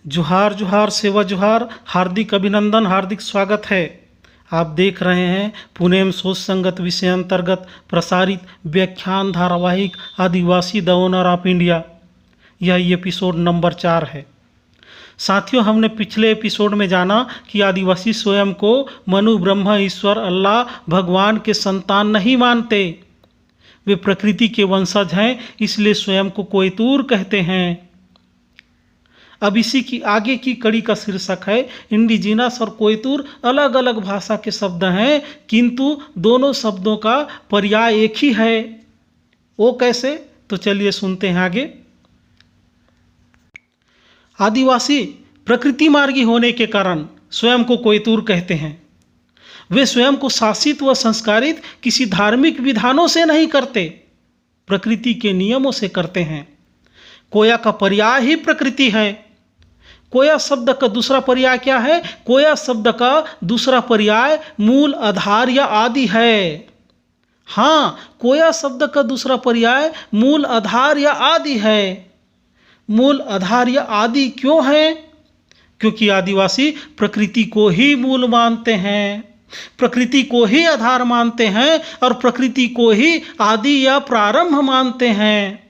जोहार जोहार सेवा जोहार, हार्दिक अभिनंदन, हार्दिक स्वागत है। आप देख रहे हैं पुणे सोच संगत विषय अंतर्गत प्रसारित व्याख्यान धारावाहिक आदिवासी द ओनर ऑफ इंडिया। यह एपिसोड नंबर 4 है। साथियों, हमने पिछले एपिसोड में जाना कि आदिवासी स्वयं को मनु, ब्रह्मा, ईश्वर, अल्लाह, भगवान के संतान नहीं मानते। वे प्रकृति के वंशज हैं, इसलिए स्वयं को कोयतूर कहते हैं। अब इसी की आगे की कड़ी का शीर्षक है इंडिजिनस और कोयतूर अलग अलग भाषा के शब्द हैं, किंतु दोनों शब्दों का पर्याय एक ही है। वो कैसे? तो चलिए सुनते हैं आगे। आदिवासी प्रकृति मार्गी होने के कारण स्वयं को कोयतूर कहते हैं। वे स्वयं को शासित व संस्कारित किसी धार्मिक विधानों से नहीं करते, प्रकृति के नियमों से करते हैं। कोया का पर्याय ही प्रकृति है। कोया शब्द का दूसरा पर्याय क्या है? कोया शब्द का दूसरा पर्याय मूल, आधार या आदि है। हाँ, कोया शब्द का दूसरा पर्याय मूल, आधार या आदि है। मूल, आधार या आदि क्यों है? क्योंकि आदिवासी प्रकृति को ही मूल मानते हैं, प्रकृति को ही आधार मानते हैं और प्रकृति को ही आदि या प्रारंभ मानते हैं।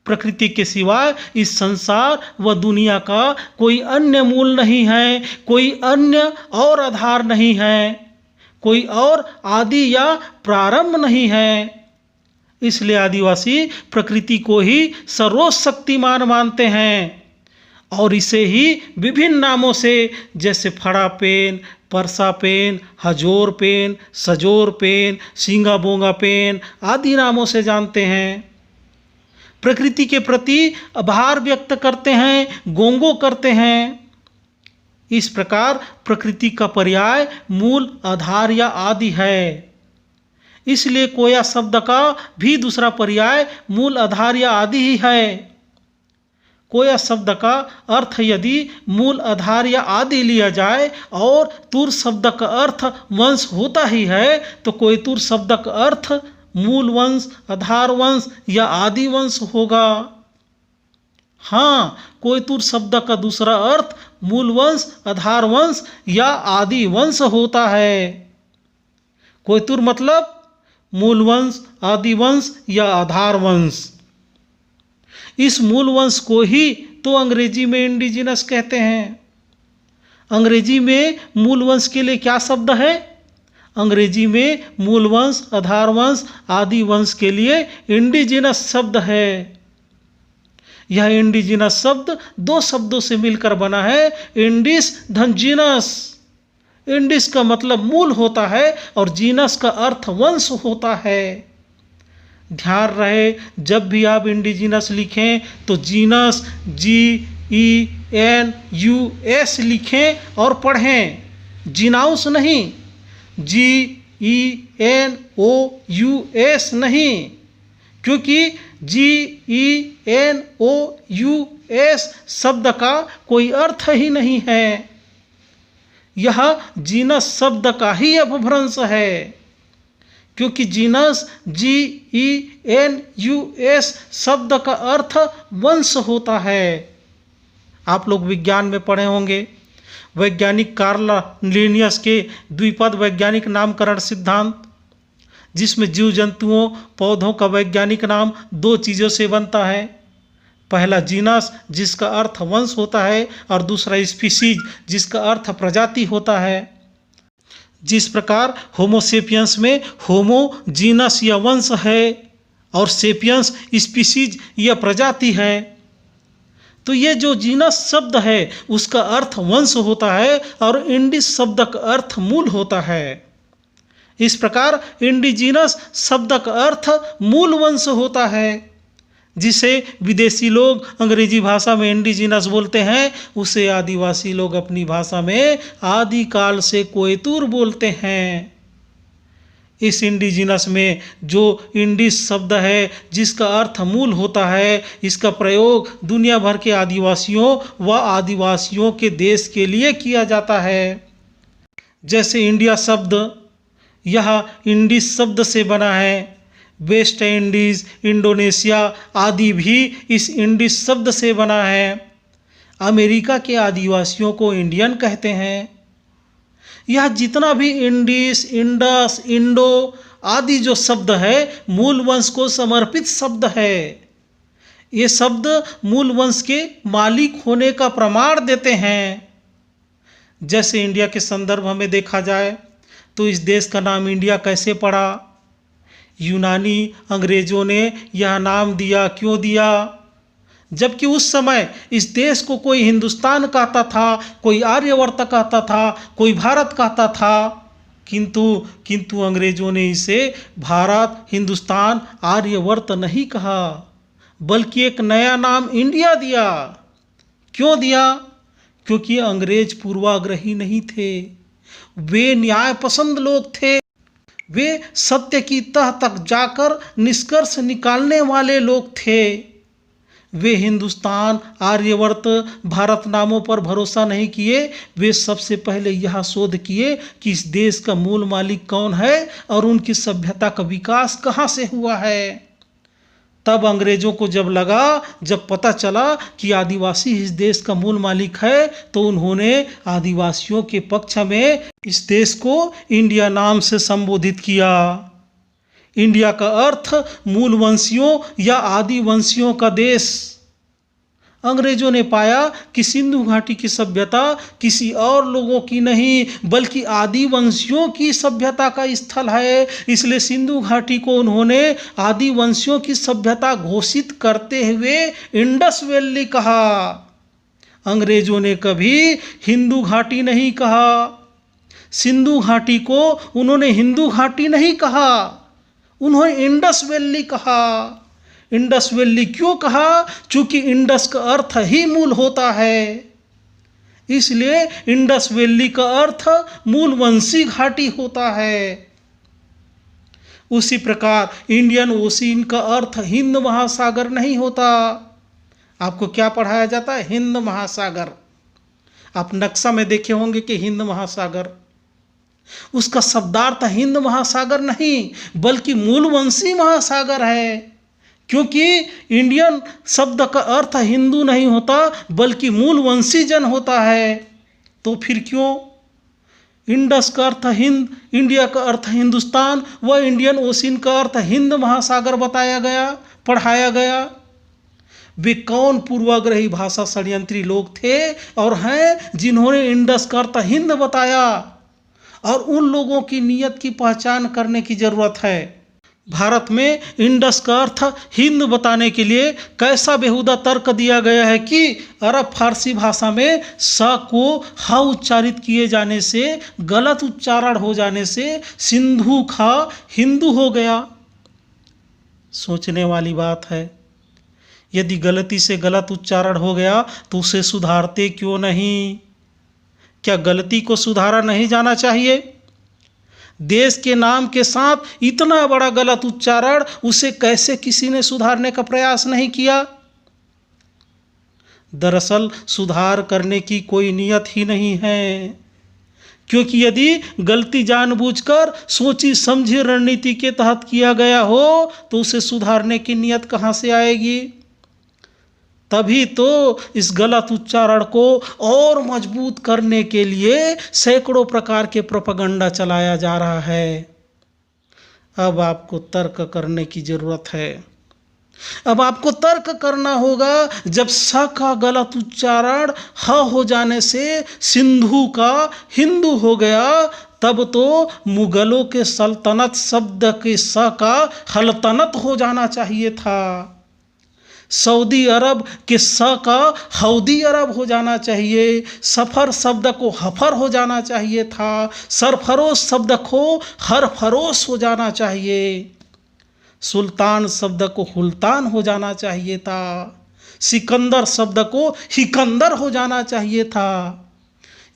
प्रकृति के सिवाय इस संसार व दुनिया का कोई अन्य मूल नहीं है, कोई अन्य और आधार नहीं है, कोई और आदि या प्रारंभ नहीं है। इसलिए आदिवासी प्रकृति को ही सर्वशक्तिमान मानते हैं और इसे ही विभिन्न नामों से, जैसे फड़ा पेन, परसा पेन, हजोर पेन, सजोर पेन, सींगा बोंगा पेन आदि नामों से जानते हैं। प्रकृति के प्रति आभार व्यक्त करते हैं, गोंगो करते हैं। इस प्रकार प्रकृति का पर्याय मूल, आधार या आदि है। इसलिए कोया शब्द का भी दूसरा पर्याय मूल, आधार या आदि ही है। कोया शब्द का अर्थ यदि मूल, आधार या आदि लिया जाए और तूर शब्द का अर्थ वंश होता ही है, तो कोयतूर शब्द का अर्थ मूल वंश, आधार वंश या आदि वंश होगा। हाँ, कोयतूर शब्द का दूसरा अर्थ मूल वंश, आधार वंश या आदि वंश होता है। कोयतूर मतलब मूल वंश, आदि वंश या आधार वंश। इस मूल वंश को ही तो अंग्रेजी में इंडिजिनस कहते हैं। अंग्रेजी में मूल वंश के लिए क्या शब्द है? अंग्रेजी में मूल वंश, आधार वंश, आदि वंश के लिए इंडिजिनस शब्द है। यह इंडिजिनस शब्द दो शब्दों से मिलकर बना है, इंडिस धन जीनस। इंडिस का मतलब मूल होता है और जीनस का अर्थ वंश होता है। ध्यान रहे, जब भी आप इंडिजिनस लिखें तो जीनस GENUS लिखें और पढ़ें, जीनाउस नहीं, GENOUS नहीं, क्योंकि GENOUS शब्द का कोई अर्थ ही नहीं है। यह जीनस शब्द का ही अपभ्रंश है, क्योंकि जीनस GENUS शब्द का अर्थ वंश होता है। आप लोग विज्ञान में पढ़े होंगे, वैज्ञानिक कार्ल लिनियस के द्विपद वैज्ञानिक नामकरण सिद्धांत, जिसमें जीव जंतुओं, पौधों का वैज्ञानिक नाम दो चीज़ों से बनता है। पहला जीनस, जिसका अर्थ वंश होता है, और दूसरा स्पीसीज, जिसका अर्थ प्रजाति होता है। जिस प्रकार होमोसेपियंस में होमो जीनस या वंश है और सेपियंस स्पीसीज या प्रजाति है, तो ये जो जीनस शब्द है उसका अर्थ वंश होता है और इंडिस शब्द का अर्थ मूल होता है। इस प्रकार इंडिजिनस शब्द का अर्थ मूल वंश होता है, जिसे विदेशी लोग अंग्रेजी भाषा में इंडिजिनस बोलते हैं, उसे आदिवासी लोग अपनी भाषा में आदिकाल से कोयतूर बोलते हैं। इस इंडिजिनस में जो इंडिस शब्द है, जिसका अर्थ मूल होता है, इसका प्रयोग दुनिया भर के आदिवासियों व आदिवासियों के देश के लिए किया जाता है। जैसे इंडिया शब्द, यह इंडिस शब्द से बना है। वेस्ट इंडीज़, इंडोनेशिया आदि भी इस इंडिस शब्द से बना है। अमेरिका के आदिवासियों को इंडियन कहते हैं। यह जितना भी इंडिस, इंडस, इंडो आदि जो शब्द है मूल वंश को समर्पित शब्द है। ये शब्द मूल वंश के मालिक होने का प्रमाण देते हैं। जैसे इंडिया के संदर्भ में देखा जाए तो इस देश का नाम इंडिया कैसे पड़ा? यूनानी अंग्रेजों ने यह नाम दिया। क्यों दिया? जबकि उस समय इस देश को कोई हिंदुस्तान कहता था, कोई आर्यवर्त कहता था, कोई भारत कहता था, किंतु अंग्रेजों ने इसे भारत, हिंदुस्तान, आर्यवर्त नहीं कहा, बल्कि एक नया नाम इंडिया दिया। क्यों दिया? क्योंकि अंग्रेज पूर्वाग्रही नहीं थे, वे न्याय पसंद लोग थे, वे सत्य की तह तक जाकर निष्कर्ष निकालने वाले लोग थे। वे हिंदुस्तान, आर्यवर्त, भारत नामों पर भरोसा नहीं किए। वे सबसे पहले यह शोध किए कि इस देश का मूल मालिक कौन है और उनकी सभ्यता का विकास कहाँ से हुआ है। तब अंग्रेजों को जब पता चला कि आदिवासी इस देश का मूल मालिक है, तो उन्होंने आदिवासियों के पक्ष में इस देश को इंडिया नाम से संबोधित किया। इंडिया का अर्थ मूलवंशियों या आदिवंशियों का देश। अंग्रेजों ने पाया कि सिंधु घाटी की सभ्यता किसी और लोगों की नहीं बल्कि आदिवंशियों की सभ्यता का स्थल है, इसलिए सिंधु घाटी को उन्होंने आदिवंशियों की सभ्यता घोषित करते हुए इंडस वैली कहा। अंग्रेजों ने कभी हिंदू घाटी नहीं कहा। सिंधु घाटी को उन्होंने हिंदू घाटी नहीं कहा, उन्होंने इंडस वैली कहा। इंडस वैली क्यों कहा? चूंकि इंडस का अर्थ ही मूल होता है, इसलिए इंडस वैली का अर्थ मूलवंशी घाटी होता है। उसी प्रकार इंडियन ओशियन का अर्थ हिंद महासागर नहीं होता। आपको क्या पढ़ाया जाता है? हिंद महासागर। आप नक्शा में देखे होंगे कि हिंद महासागर, उसका शब्दार्थ हिंद महासागर नहीं बल्कि मूलवंशी महासागर है। क्योंकि इंडियन शब्द का अर्थ हिंदू नहीं होता बल्कि मूलवंशी जन होता है। तो फिर क्यों इंडस का अर्थ हिंद, इंडिया का अर्थ हिंदुस्तान व इंडियन ओशियन का अर्थ हिंद महासागर बताया गया, पढ़ाया गया? वे कौन पूर्वाग्रही भाषा षड्यंत्री लोग थे और हैं जिन्होंने इंडस का अर्थ हिंद बताया? और उन लोगों की नीयत की पहचान करने की जरूरत है। भारत में इंडस का अर्थ हिंद बताने के लिए कैसा बेहुदा तर्क दिया गया है कि अरब फारसी भाषा में स को ह उच्चारित किए जाने से, गलत उच्चारण हो जाने से सिंधु खा हिंदू हो गया। सोचने वाली बात है। यदि गलती से गलत उच्चारण हो गया तो उसे सुधारते क्यों नहीं? क्या गलती को सुधारा नहीं जाना चाहिए? देश के नाम के साथ इतना बड़ा गलत उच्चारण, उसे कैसे किसी ने सुधारने का प्रयास नहीं किया? दरअसल सुधार करने की कोई नियत ही नहीं है, क्योंकि यदि गलती जानबूझकर सोची समझी रणनीति के तहत किया गया हो तो उसे सुधारने की नियत कहाँ से आएगी? तभी तो इस गलत उच्चारण को और मजबूत करने के लिए सैकड़ों प्रकार के प्रोपेगेंडा चलाया जा रहा है। अब आपको तर्क करने की जरूरत है। अब आपको तर्क करना होगा। जब स का गलत उच्चारण ह हो जाने से सिंधु का हिंदू हो गया, तब तो मुगलों के सल्तनत शब्द के स का हल्तनत हो जाना चाहिए था। सऊदी अरब के स का हौदी अरब हो जाना चाहिए। सफ़र शब्द को हफर हो जाना चाहिए था। सरफरोश शब्द को हरफरोश हो जाना चाहिए। सुल्तान शब्द को हुल्तान हो जाना चाहिए था। सिकंदर शब्द को हिकंदर हो जाना चाहिए था।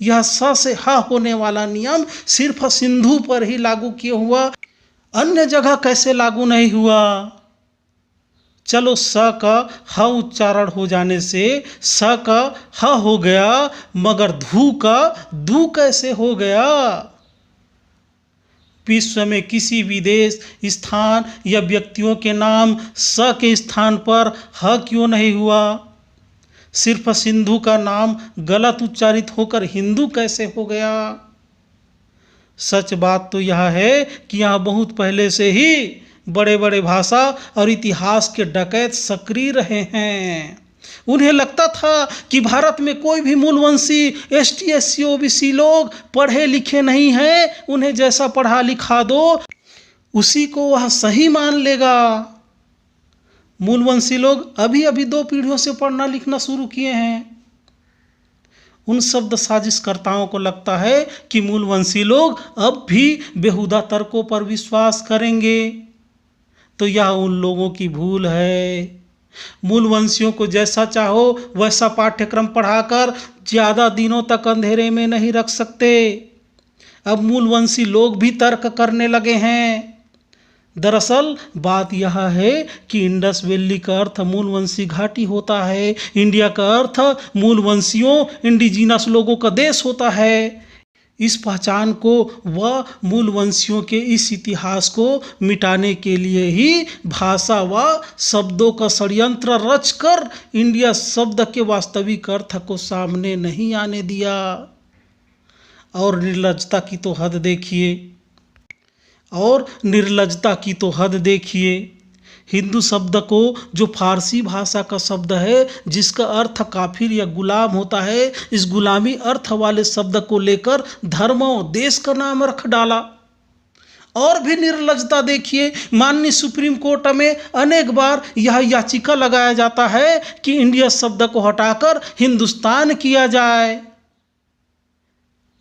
यह स से ह होने वाला नियम सिर्फ सिंधु पर ही लागू किया हुआ, अन्य जगह कैसे लागू नहीं हुआ? चलो स का ह उच्चारण हो जाने से स का ह हो गया, मगर धू का दू कैसे हो गया? विश्व में किसी भी देश, स्थान या व्यक्तियों के नाम स के स्थान पर ह क्यों नहीं हुआ? सिर्फ सिंधु का नाम गलत उच्चारित होकर हिंदू कैसे हो गया? सच बात तो यह है कि यहाँ बहुत पहले से ही बड़े बड़े भाषा और इतिहास के डकैत सक्रिय रहे हैं। उन्हें लगता था कि भारत में कोई भी मूलवंशी ST SC OBC लोग पढ़े लिखे नहीं हैं, उन्हें जैसा पढ़ा लिखा दो उसी को वह सही मान लेगा। मूलवंशी लोग अभी अभी 2 पीढ़ियों से पढ़ना लिखना शुरू किए हैं। उन शब्द साजिशकर्ताओं को लगता है कि मूलवंशी लोग अब भी बेहुदा तर्कों पर विश्वास करेंगे, तो यह उन लोगों की भूल है। मूलवंशियों को जैसा चाहो वैसा पाठ्यक्रम पढ़ाकर ज़्यादा दिनों तक अंधेरे में नहीं रख सकते। अब मूलवंशी लोग भी तर्क करने लगे हैं। दरअसल बात यह है कि इंडस वैली का अर्थ मूलवंशी घाटी होता है, इंडिया का अर्थ मूलवंशियों इंडिजिनस लोगों का देश होता है। इस पहचान को व मूलवंशियों के इस इतिहास को मिटाने के लिए ही भाषा व शब्दों का षड्यंत्र रचकर इंडिया शब्द के वास्तविक अर्थ को सामने नहीं आने दिया। और निर्लज्जता की तो हद देखिए, हिंदू शब्द को जो फारसी भाषा का शब्द है जिसका अर्थ काफिर या गुलाम होता है, इस गुलामी अर्थ वाले शब्द को लेकर धर्म और देश का नाम रख डाला। और भी निर्लज्जता देखिए, माननीय सुप्रीम कोर्ट में अनेक बार यह याचिका लगाया जाता है कि इंडिया शब्द को हटाकर हिंदुस्तान किया जाए।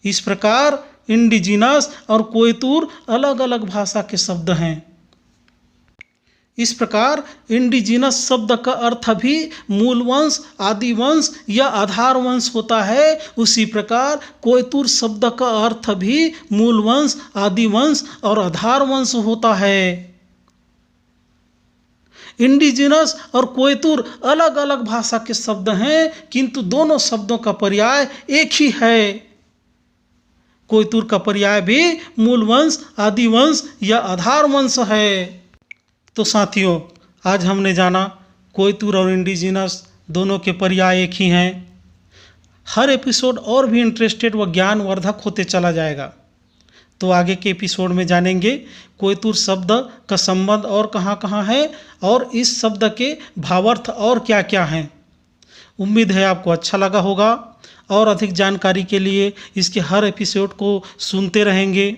इस प्रकार इंडिजिनस और कोयतुर अलग अलग भाषा के शब्द हैं। इस प्रकार इंडिजिनस शब्द का अर्थ भी मूलवंश, आदिवंश या आधार वंश होता है। उसी प्रकार कोयतुर शब्द का अर्थ भी मूलवंश, आदिवंश और आधार वंश होता है। इंडिजिनस और कोयतुर अलग अलग भाषा के शब्द हैं, किंतु दोनों शब्दों का पर्याय एक ही है। कोयतुर का पर्याय भी मूलवंश, आदिवंश या आधार वंश है। तो साथियों, आज हमने जाना कोयतुर और इंडिजिनस दोनों के पर्याय एक ही हैं। हर एपिसोड और भी इंटरेस्टेड व ज्ञानवर्धक होते चला जाएगा। तो आगे के एपिसोड में जानेंगे कोयतुर शब्द का संबंध और कहाँ कहाँ है और इस शब्द के भावार्थ और क्या क्या हैं। उम्मीद है आपको अच्छा लगा होगा और अधिक जानकारी के लिए इसके हर एपिसोड को सुनते रहेंगे।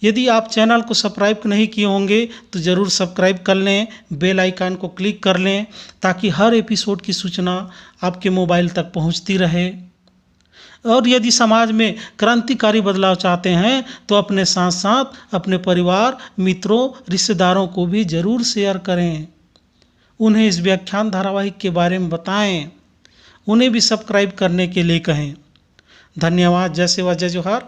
यदि आप चैनल को सब्सक्राइब नहीं किए होंगे तो ज़रूर सब्सक्राइब कर लें, बेल आइकन को क्लिक कर लें ताकि हर एपिसोड की सूचना आपके मोबाइल तक पहुंचती रहे। और यदि समाज में क्रांतिकारी बदलाव चाहते हैं तो अपने साथ साथ अपने परिवार, मित्रों, रिश्तेदारों को भी ज़रूर शेयर करें। उन्हें इस व्याख्यान धारावाहिक के बारे में बताएं, उन्हें भी सब्सक्राइब करने के लिए कहें। धन्यवाद। जय सेवा, जय जोहार।